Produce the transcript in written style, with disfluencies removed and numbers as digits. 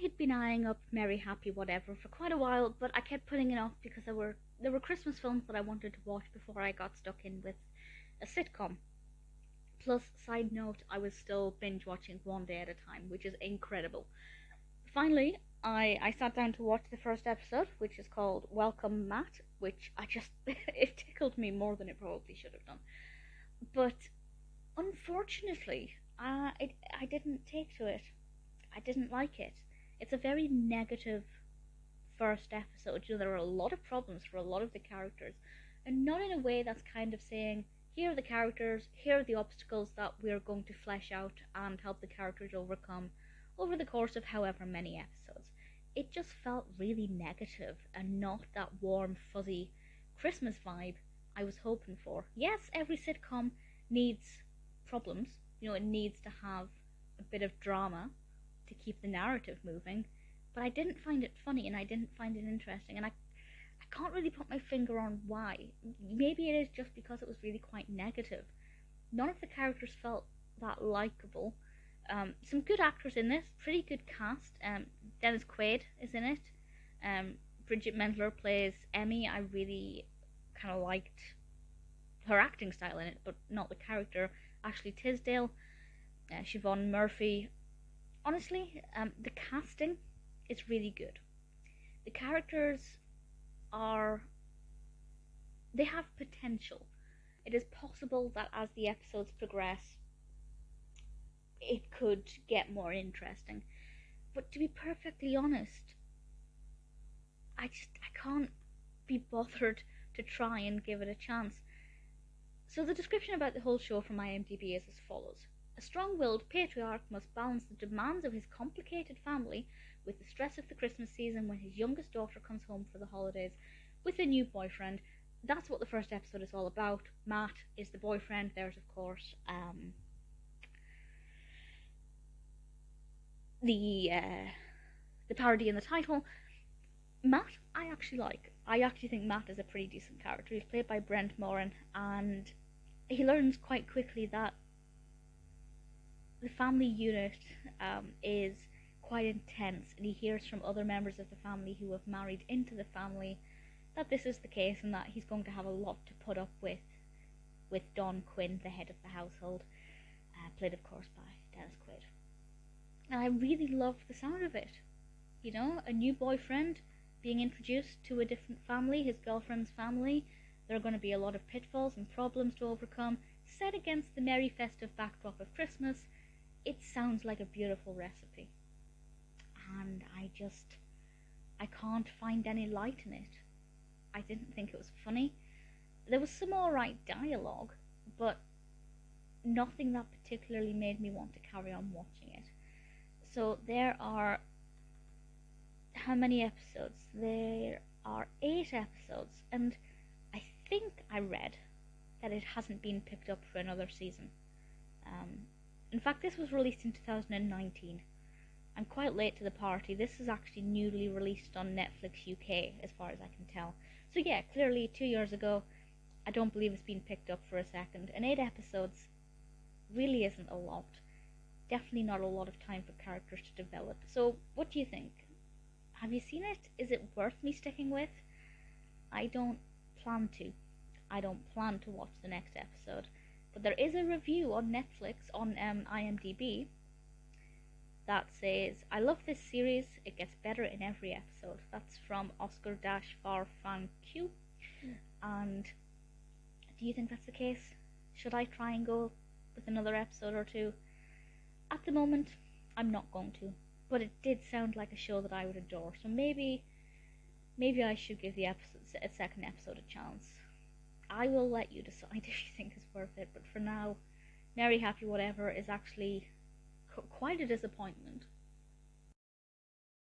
had been eyeing up Merry Happy Whatever for quite a while, but I kept putting it off because there were Christmas films that I wanted to watch before I got stuck in with a sitcom. Plus, side note, I was still binge watching one day at a time, which is incredible. Finally, I sat down to watch the first episode, which is called Welcome Matt, which I just it tickled me more than it probably should have done. But unfortunately, I didn't take to it. I didn't like it. It's a very negative first episode. You know, there are a lot of problems for a lot of the characters, and not in a way that's kind of saying, here are the characters, here are the obstacles that we're going to flesh out and help the characters overcome over the course of however many episodes. It just felt really negative and not that warm, fuzzy Christmas vibe I was hoping for. Yes, every sitcom needs problems. You know, it needs to have a bit of drama to keep the narrative moving, but I didn't find it funny and I didn't find it interesting, and I can't really put my finger on why. Maybe it is just because it was really quite negative. None of the characters felt that likable. Some good actors in this, pretty good cast. Dennis Quaid is in it. Bridgit Mendler plays Emmy. I really kind of liked her acting style in it, but not the character. Ashley Tisdale, Siobhan Murphy. Honestly, the casting is really good. The characters they have potential. It is possible that as the episodes progress, it could get more interesting. But to be perfectly honest, I can't be bothered to try and give it a chance. So the description about the whole show from IMDb is as follows. A strong-willed patriarch must balance the demands of his complicated family with the stress of the Christmas season when his youngest daughter comes home for the holidays with a new boyfriend. That's what the first episode is all about. Matt is the boyfriend. There's, of course, the parody in the title. Matt, I actually like. I actually think Matt is a pretty decent character. He's played by Brent Morin, and he learns quite quickly that the family unit is quite intense, and he hears from other members of the family who have married into the family that this is the case and that he's going to have a lot to put up with Joy Quinn, the head of the household, played of course by Dennis Quaid. And I really loved the sound of it. You know, a new boyfriend being introduced to a different family, his girlfriend's family. There are going to be a lot of pitfalls and problems to overcome, set against the merry festive backdrop of Christmas. It sounds like a beautiful recipe. And I can't find any light in it. I didn't think it was funny. There was some alright dialogue, but nothing that particularly made me want to carry on watching it. So there are... how many episodes? There are 8 episodes, and I think I read that it hasn't been picked up for another season. In fact, this was released in 2019. I'm quite late to the party. This is actually newly released on Netflix UK, as far as I can tell. So yeah, clearly 2 years ago. I don't believe it's been picked up for a second. And 8 episodes really isn't a lot. Definitely not a lot of time for characters to develop. So what do you think? Have you seen it? Is it worth me sticking with? I don't plan to. I don't plan to watch the next episode. But there is a review on Netflix, on IMDb, that says, I love this series, it gets better in every episode. That's from Oscar-Farfanq. And do you think that's the case? Should I try and go with another episode or 2? At the moment, I'm not going to. But it did sound like a show that I would adore. So maybe I should give the second episode a chance. I will let you decide if you think it's worth it. But for now, Merry Happy Whatever is actually quite a disappointment.